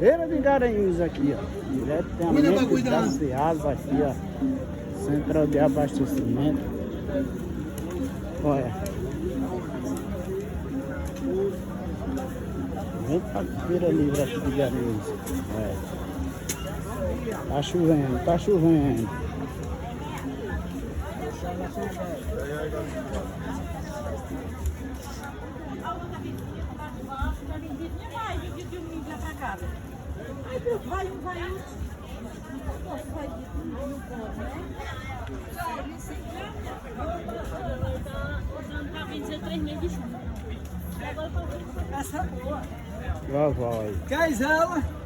Era de Garanhuns aqui, ó. Diretamente da Ceasa aqui, ó. Central de abastecimento. Olha. Vem pra Feira Livre aqui de Garanhuns. Olha. Tá chovendo, tá chovendo. Ai, meu pai, não vai. Nossa, vai não pode, né? Tá 23 meses de chuva. Agora essa boa. Lá vai. Quer ela?